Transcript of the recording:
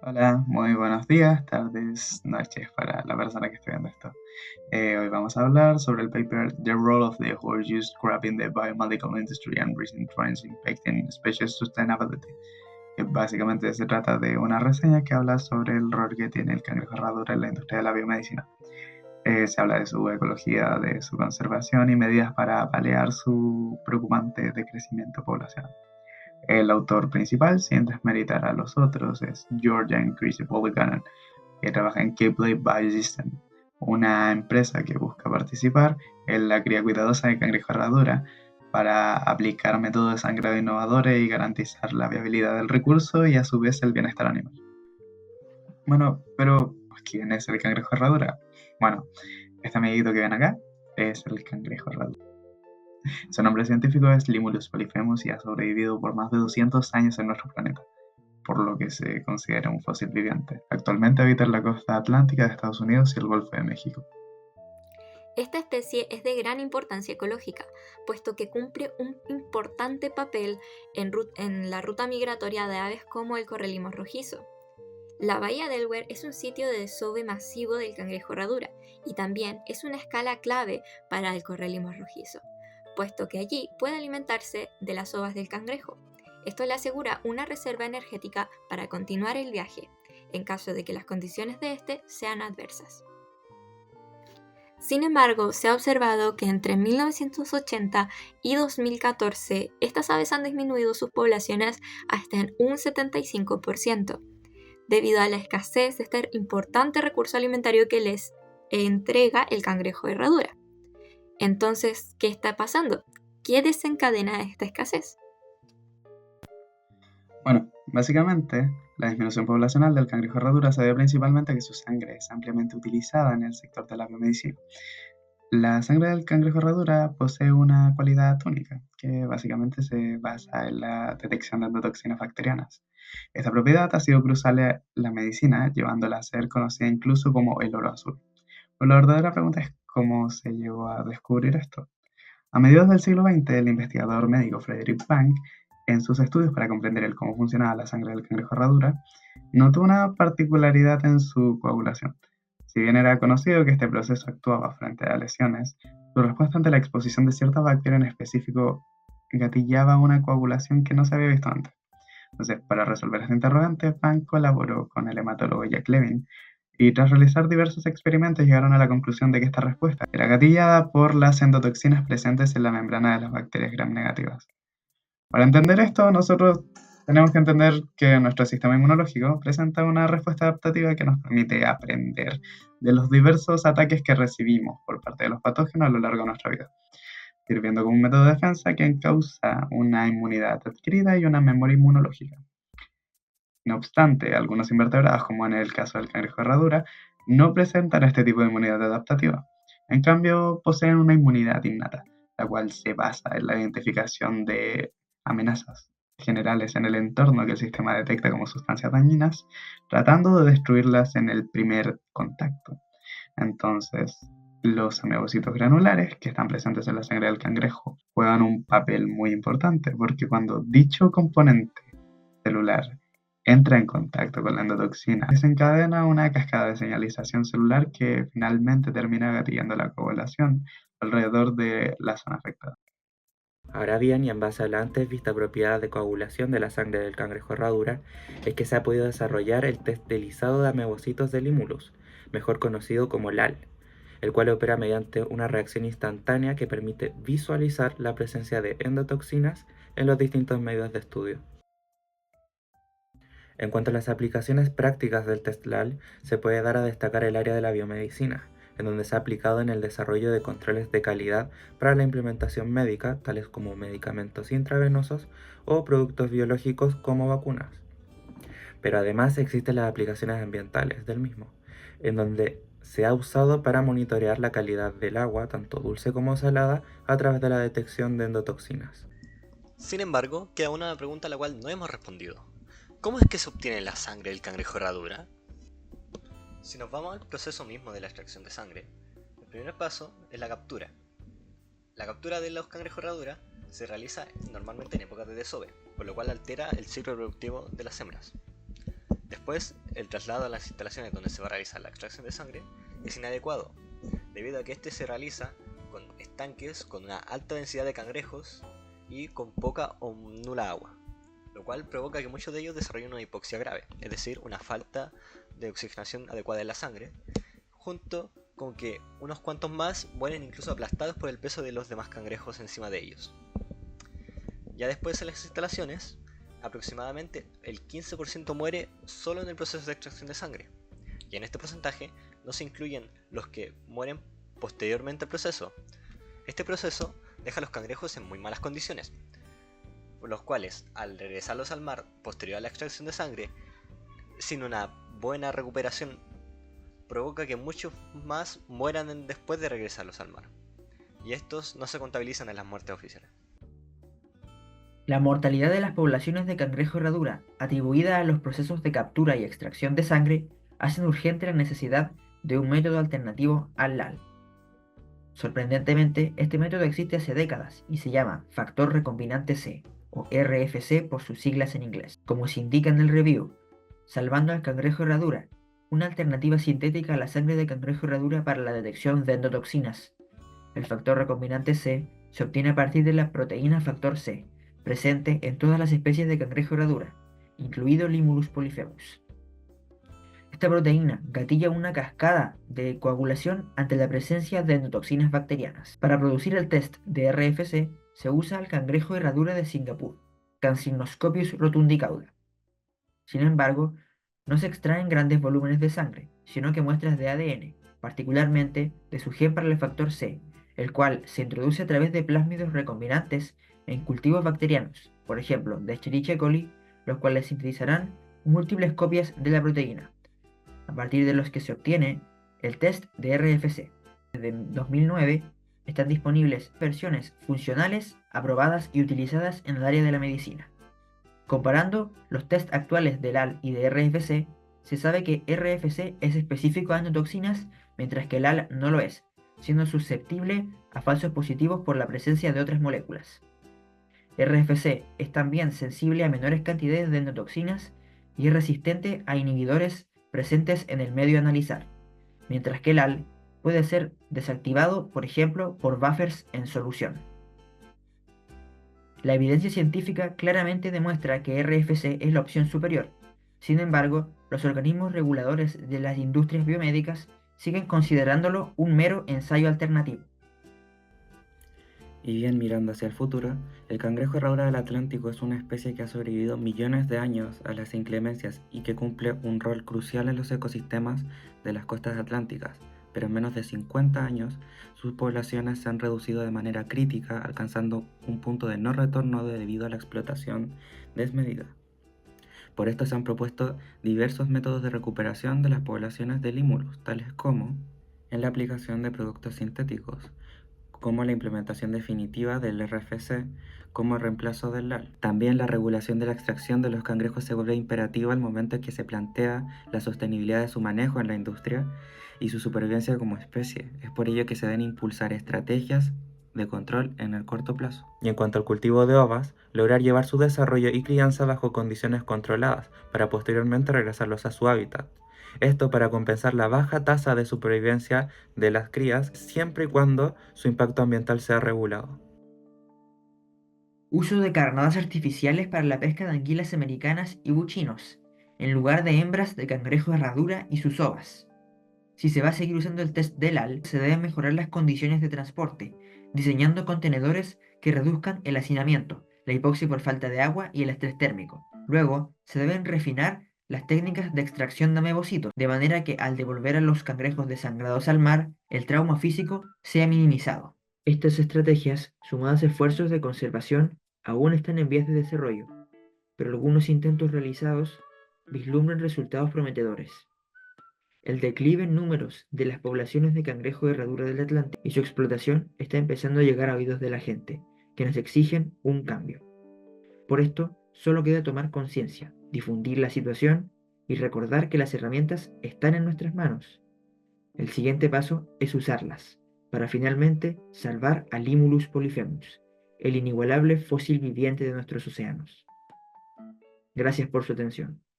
Hola, muy buenos días, tardes, noches para la persona que esté viendo esto. Hoy vamos a hablar sobre el paper The Role of the Overused Crab in the Biomedical Industry and Recent Trends Impacting Species Sustainability. Que básicamente se trata de una reseña que habla sobre el rol que tiene el cangrejo herradura en la industria de la biomedicina. Se habla de su ecología, de su conservación y medidas para paliar su preocupante decrecimiento poblacional. El autor principal, sin desmeritar a los otros, es Georgian Chris Buchanan, que trabaja en Keyblade Biosystem, una empresa que busca participar en la cría cuidadosa de cangrejo herradura para aplicar métodos de sangrado innovadores y garantizar la viabilidad del recurso y a su vez el bienestar animal. Bueno, pero ¿quién es el cangrejo herradura? Bueno, este amiguito que ven acá es el cangrejo herradura. Su nombre científico es Limulus polyphemus y ha sobrevivido por más de 200 años en nuestro planeta, por lo que se considera un fósil viviente. Actualmente habita en la costa atlántica de Estados Unidos y el Golfo de México. Esta especie es de gran importancia ecológica, puesto que cumple un importante papel en la ruta migratoria de aves como el corralimo rojizo. La bahía Delaware es un sitio de desove masivo del cangrejo herradura y también es una escala clave para el corralimo rojizo, puesto que allí puede alimentarse de las ovas del cangrejo. Esto le asegura una reserva energética para continuar el viaje, en caso de que las condiciones de este sean adversas. Sin embargo, se ha observado que entre 1980 y 2014 estas aves han disminuido sus poblaciones hasta en un 75%, debido a la escasez de este importante recurso alimentario que les entrega el cangrejo de herradura. Entonces, ¿qué está pasando? ¿Qué desencadena esta escasez? Bueno, básicamente, la disminución poblacional del cangrejo herradura se debe principalmente a que su sangre es ampliamente utilizada en el sector de la biomedicina. La sangre del cangrejo herradura posee una cualidad única, que básicamente se basa en la detección de endotoxinas bacterianas. Esta propiedad ha sido crucial en la medicina, llevándola a ser conocida incluso como el oro azul. Pero la verdadera pregunta es cómo se llegó a descubrir esto. A mediados del siglo XX, el investigador médico Frederick Bank, en sus estudios para comprender el cómo funcionaba la sangre del cangrejo herradura, notó una particularidad en su coagulación. Si bien era conocido que este proceso actuaba frente a lesiones, su respuesta ante la exposición de ciertas bacterias en específico gatillaba una coagulación que no se había visto antes. Entonces, para resolver este interrogante, Bank colaboró con el hematólogo Jack Levin y tras realizar diversos experimentos llegaron a la conclusión de que esta respuesta era gatillada por las endotoxinas presentes en la membrana de las bacterias gram negativas. Para entender esto, nosotros tenemos que entender que nuestro sistema inmunológico presenta una respuesta adaptativa que nos permite aprender de los diversos ataques que recibimos por parte de los patógenos a lo largo de nuestra vida, sirviendo como un método de defensa que causa una inmunidad adquirida y una memoria inmunológica. No obstante, algunos invertebrados, como en el caso del cangrejo herradura, no presentan este tipo de inmunidad adaptativa. En cambio, poseen una inmunidad innata, la cual se basa en la identificación de amenazas generales en el entorno que el sistema detecta como sustancias dañinas, tratando de destruirlas en el primer contacto. Entonces, los amebocitos granulares que están presentes en la sangre del cangrejo juegan un papel muy importante porque cuando dicho componente celular entra en contacto con la endotoxina, desencadena una cascada de señalización celular que finalmente termina gatillando la coagulación alrededor de la zona afectada. Ahora bien, y en base a la antes vista propiedad de coagulación de la sangre del cangrejo herradura, es que se ha podido desarrollar el test de lisado de amebocitos de Limulus, mejor conocido como LAL, el cual opera mediante una reacción instantánea que permite visualizar la presencia de endotoxinas en los distintos medios de estudio. En cuanto a las aplicaciones prácticas del test LAL, se puede dar a destacar el área de la biomedicina, en donde se ha aplicado en el desarrollo de controles de calidad para la implementación médica, tales como medicamentos intravenosos o productos biológicos como vacunas. Pero además existen las aplicaciones ambientales del mismo, en donde se ha usado para monitorear la calidad del agua, tanto dulce como salada, a través de la detección de endotoxinas. Sin embargo, queda una pregunta a la cual no hemos respondido. ¿Cómo es que se obtiene la sangre del cangrejo herradura? Si nos vamos al proceso mismo de la extracción de sangre, el primer paso es la captura. La captura de los cangrejos herradura se realiza normalmente en épocas de desove, por lo cual altera el ciclo reproductivo de las hembras. Después Después, el traslado a las instalaciones donde se va a realizar la extracción de sangre es inadecuado, debido a que este se realiza con estanques con una alta densidad de cangrejos y con poca o nula agua, lo cual provoca que muchos de ellos desarrollen una hipoxia grave, es decir, una falta de oxigenación adecuada en la sangre, junto con que unos cuantos más mueren incluso aplastados por el peso de los demás cangrejos encima de ellos. Ya después en las instalaciones, aproximadamente el 15% muere solo en el proceso de extracción de sangre, y en este porcentaje no se incluyen los que mueren posteriormente al proceso. Este proceso deja a los cangrejos en muy malas condiciones, por los cuales al regresarlos al mar posterior a la extracción de sangre, sin una buena recuperación, provoca que muchos más mueran después de regresarlos al mar, y estos no se contabilizan en las muertes oficiales. La mortalidad de las poblaciones de cangrejo herradura, atribuida a los procesos de captura y extracción de sangre, hacen urgente la necesidad de un método alternativo al LAL. Sorprendentemente, este método existe hace décadas y se llama factor recombinante C, o RFC por sus siglas en inglés. Como se indica en el review, salvando al cangrejo herradura, una alternativa sintética a la sangre de cangrejo herradura para la detección de endotoxinas. El factor recombinante C se obtiene a partir de la proteína factor C, presente en todas las especies de cangrejo herradura, incluido Limulus polyphemus. Esta proteína gatilla una cascada de coagulación ante la presencia de endotoxinas bacterianas. Para producir el test de RFC se usa el cangrejo herradura de Singapur, Cancinoscopius rotundicauda. Sin embargo, no se extraen grandes volúmenes de sangre, sino que muestras de ADN, particularmente de su gen para el factor C, el cual se introduce a través de plásmidos recombinantes en cultivos bacterianos, por ejemplo, de Escherichia coli, los cuales sintetizarán múltiples copias de la proteína, a partir de los que se obtiene el test de RFC. Desde 2009 están disponibles versiones funcionales aprobadas y utilizadas en el área de la medicina. Comparando los tests actuales de LAL y de RFC, se sabe que RFC es específico a endotoxinas, mientras que LAL no lo es, siendo susceptible a falsos positivos por la presencia de otras moléculas. RFC es también sensible a menores cantidades de endotoxinas y es resistente a inhibidores presentes en el medio a analizar, mientras que LAL puede ser desactivado, por ejemplo, por buffers en solución. La evidencia científica claramente demuestra que RFC es la opción superior. Sin embargo, los organismos reguladores de las industrias biomédicas siguen considerándolo un mero ensayo alternativo. Y bien mirando hacia el futuro, el cangrejo herradura del Atlántico es una especie que ha sobrevivido millones de años a las inclemencias y que cumple un rol crucial en los ecosistemas de las costas atlánticas, pero en menos de 50 años sus poblaciones se han reducido de manera crítica, alcanzando un punto de no retorno debido a la explotación desmedida. Por esto se han propuesto diversos métodos de recuperación de las poblaciones de Limulus, tales como en la aplicación de productos sintéticos, como la implementación definitiva del RFC como reemplazo del LAL. También la regulación de la extracción de los cangrejos se vuelve imperativa al momento en que se plantea la sostenibilidad de su manejo en la industria y su supervivencia como especie. Es por ello que se deben impulsar estrategias de control en el corto plazo. Y en cuanto al cultivo de ovas, lograr llevar su desarrollo y crianza bajo condiciones controladas para posteriormente regresarlos a su hábitat. Esto para compensar la baja tasa de supervivencia de las crías siempre y cuando su impacto ambiental sea regulado. Uso de carnadas artificiales para la pesca de anguilas americanas y buchinos, en lugar de hembras de cangrejo herradura y sus ovas. Si se va a seguir usando el test de LAL, se deben mejorar las condiciones de transporte, diseñando contenedores que reduzcan el hacinamiento, la hipoxia por falta de agua y el estrés térmico. Luego, se deben refinar las técnicas de extracción de amebocitos, de manera que al devolver a los cangrejos desangrados al mar, el trauma físico sea minimizado. Estas estrategias, sumadas a esfuerzos de conservación, aún están en vías de desarrollo, pero algunos intentos realizados vislumbran resultados prometedores. El declive en números de las poblaciones de cangrejo de herradura del Atlántico y su explotación está empezando a llegar a oídos de la gente, que nos exigen un cambio. Por esto, solo queda tomar conciencia, difundir la situación y recordar que las herramientas están en nuestras manos. El siguiente paso es usarlas, para finalmente salvar a Limulus polyphemus, el inigualable fósil viviente de nuestros océanos. Gracias por su atención.